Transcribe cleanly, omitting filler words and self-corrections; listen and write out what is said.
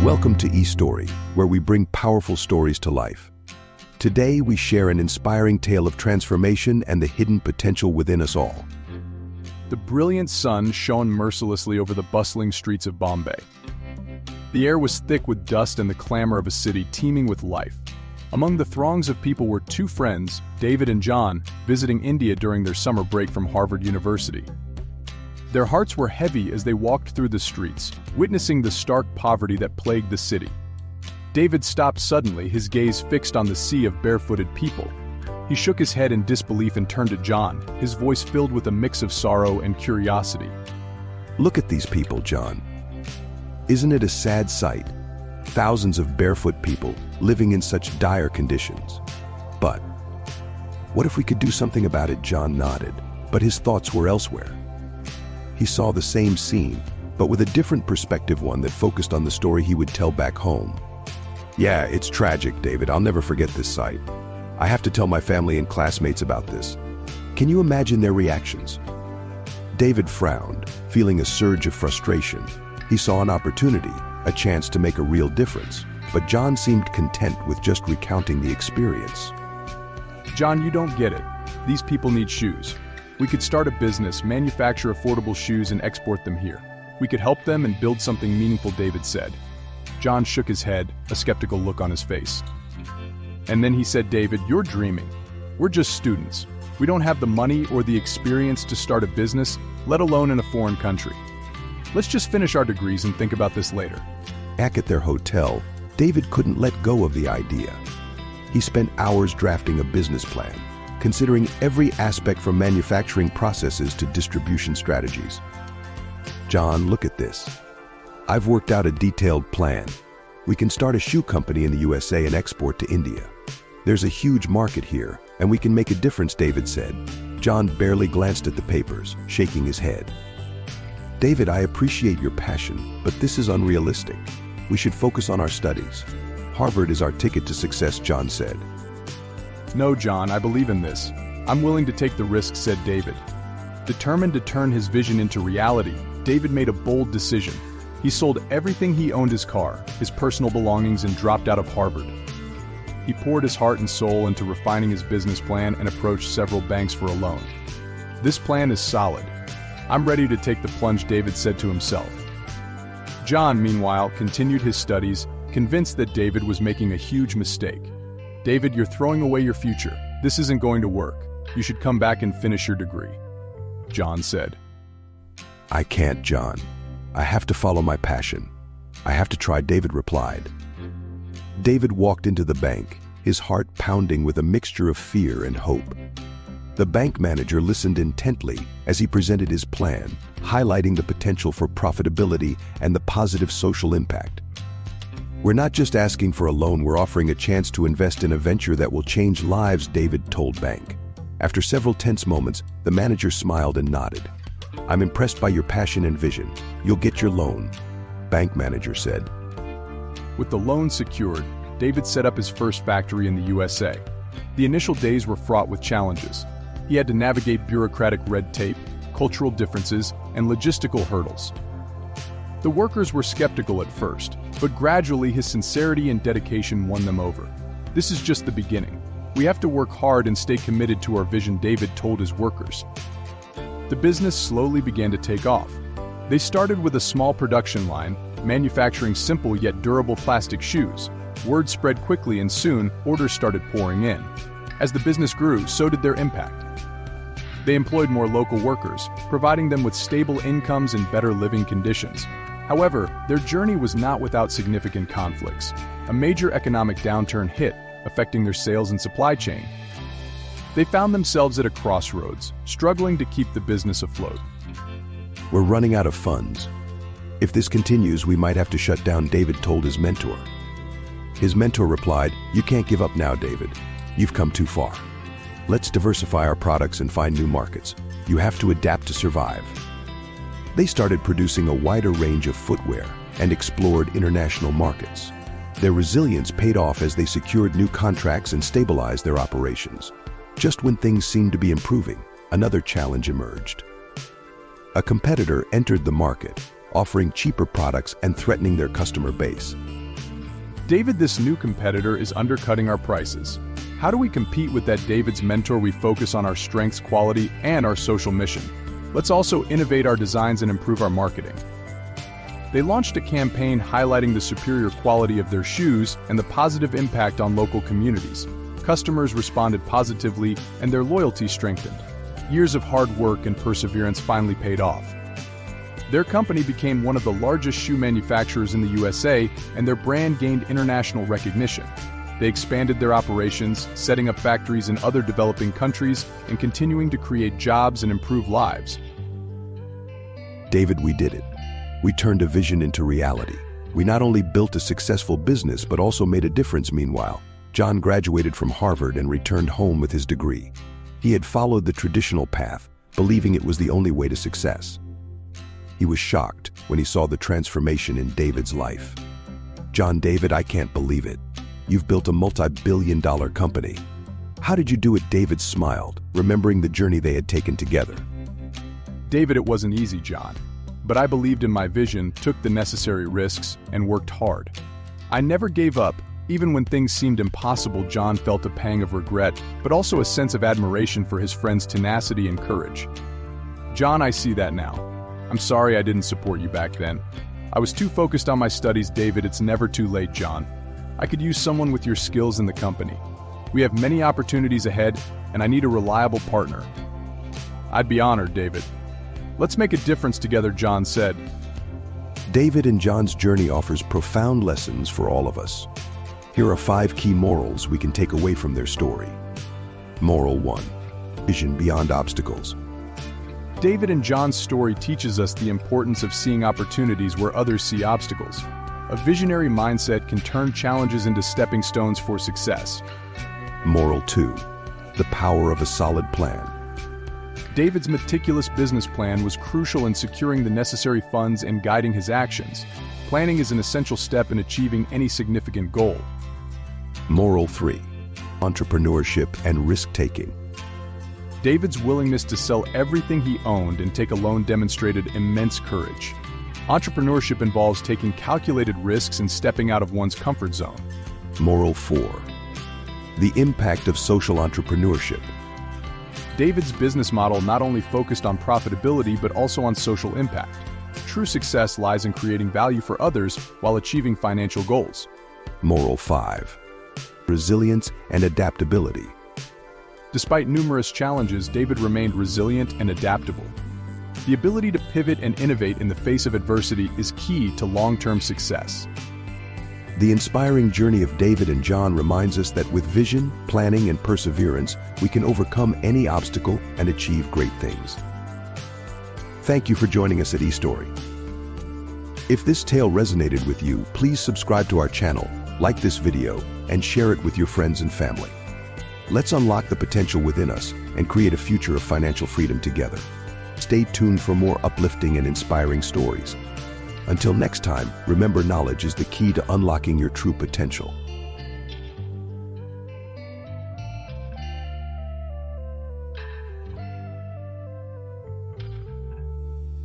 Welcome to eStory, where we bring powerful stories to life. Today, we share an inspiring tale of transformation and the hidden potential within us all. The brilliant sun shone mercilessly over the bustling streets of Bombay. The air was thick with dust and the clamor of a city teeming with life. Among the throngs of people were two friends, David and John, visiting India during their summer break from Harvard University. Their hearts were heavy as they walked through the streets, witnessing the stark poverty that plagued the city. David stopped suddenly, his gaze fixed on the sea of barefooted people. He shook his head in disbelief and turned to John, his voice filled with a mix of sorrow and curiosity. Look at these people, John. Isn't it a sad sight? Thousands of barefoot people living in such dire conditions. But what if we could do something about it? John nodded, but his thoughts were elsewhere. He saw the same scene, but with a different perspective, one that focused on the story he would tell back home. Yeah, it's tragic, David. I'll never forget this sight. I have to tell my family and classmates about this. Can you imagine their reactions? David frowned, feeling a surge of frustration. He saw an opportunity, a chance to make a real difference, but John seemed content with just recounting the experience. John, you don't get it. These people need shoes. We could start a business, manufacture affordable shoes and export them here. We could help them and build something meaningful, David said. John shook his head, a skeptical look on his face. And then he said, David, you're dreaming. We're just students. We don't have the money or the experience to start a business, let alone in a foreign country. Let's just finish our degrees and think about this later. Back at their hotel, David couldn't let go of the idea. He spent hours drafting a business plan, considering every aspect from manufacturing processes to distribution strategies. John, look at this. I've worked out a detailed plan. We can start a shoe company in the USA and export to India. There's a huge market here, and we can make a difference, David said. John barely glanced at the papers, shaking his head. David, I appreciate your passion, but this is unrealistic. We should focus on our studies. Harvard is our ticket to success, John said. No, John, I believe in this. I'm willing to take the risk, said David. Determined to turn his vision into reality, David made a bold decision. He sold everything he owned, his car, his personal belongings, and dropped out of Harvard. He poured his heart and soul into refining his business plan and approached several banks for a loan. This plan is solid. I'm ready to take the plunge, David said to himself. John, meanwhile, continued his studies, convinced that David was making a huge mistake. David, you're throwing away your future. This isn't going to work. You should come back and finish your degree, John said. I can't, John. I have to follow my passion. I have to try, David replied. David walked into the bank, his heart pounding with a mixture of fear and hope. The bank manager listened intently as he presented his plan, highlighting the potential for profitability and the positive social impact. We're not just asking for a loan, we're offering a chance to invest in a venture that will change lives, David told bank. After several tense moments, the manager smiled and nodded. I'm impressed by your passion and vision. You'll get your loan, bank manager said. With the loan secured, David set up his first factory in the USA. The initial days were fraught with challenges. He had to navigate bureaucratic red tape, cultural differences, and logistical hurdles. The workers were skeptical at first, but gradually his sincerity and dedication won them over. This is just the beginning. We have to work hard and stay committed to our vision, David told his workers. The business slowly began to take off. They started with a small production line, manufacturing simple yet durable plastic shoes. Word spread quickly and soon orders started pouring in. As the business grew, so did their impact. They employed more local workers, providing them with stable incomes and better living conditions. However, their journey was not without significant conflicts. A major economic downturn hit, affecting their sales and supply chain. They found themselves at a crossroads, struggling to keep the business afloat. We're running out of funds. If this continues, we might have to shut down, David told his mentor. His mentor replied, You can't give up now, David. You've come too far. Let's diversify our products and find new markets. You have to adapt to survive. They started producing a wider range of footwear and explored international markets. Their resilience paid off as they secured new contracts and stabilized their operations. Just when things seemed to be improving, another challenge emerged. a competitor entered the market, offering cheaper products and threatening their customer base. David, this new competitor is undercutting our prices. How do we compete with that? David's mentor, we focus on our strengths, quality, and our social mission. Let's also innovate our designs and improve our marketing. They launched a campaign highlighting the superior quality of their shoes and the positive impact on local communities. Customers responded positively and their loyalty strengthened. Years of hard work and perseverance finally paid off. Their company became one of the largest shoe manufacturers in the USA, and their brand gained international recognition. They expanded their operations, setting up factories in other developing countries and continuing to create jobs and improve lives. David, we did it. We turned a vision into reality. We not only built a successful business, but also made a difference. Meanwhile, John graduated from Harvard and returned home with his degree. He had followed the traditional path, believing it was the only way to success. He was shocked when he saw the transformation in David's life. John, David, I can't believe it. You've built a multi-billion-dollar company. How did you do it? David smiled, remembering the journey they had taken together. David, it wasn't easy, John. But I believed in my vision, took the necessary risks, and worked hard. I never gave up, even when things seemed impossible. John felt a pang of regret, but also a sense of admiration for his friend's tenacity and courage. John, I see that now. I'm sorry I didn't support you back then. I was too focused on my studies. David, it's never too late, John. I could use someone with your skills in the company. We have many opportunities ahead, and I need a reliable partner. I'd be honored, David. Let's make a difference together, John said. David and John's journey offers profound lessons for all of us. Here are 5 key morals we can take away from their story. Moral 1. Vision beyond obstacles. David and John's story teaches us the importance of seeing opportunities where others see obstacles. A visionary mindset can turn challenges into stepping stones for success. Moral 2. The power of a solid plan. David's meticulous business plan was crucial in securing the necessary funds and guiding his actions. Planning is an essential step in achieving any significant goal. Moral 3. Entrepreneurship and risk-taking. David's willingness to sell everything he owned and take a loan demonstrated immense courage. Entrepreneurship involves taking calculated risks and stepping out of one's comfort zone. Moral 4. The impact of social entrepreneurship. David's business model not only focused on profitability but also on social impact. True success lies in creating value for others while achieving financial goals. Moral 5. Resilience and adaptability. Despite numerous challenges, David remained resilient and adaptable. The ability to pivot and innovate in the face of adversity is key to long-term success. The inspiring journey of David and John reminds us that with vision, planning, and perseverance, we can overcome any obstacle and achieve great things. Thank you for joining us at eStory. If this tale resonated with you, please subscribe to our channel, like this video, and share it with your friends and family. Let's unlock the potential within us and create a future of financial freedom together. Stay tuned for more uplifting and inspiring stories. Until next time, remember, knowledge is the key to unlocking your true potential.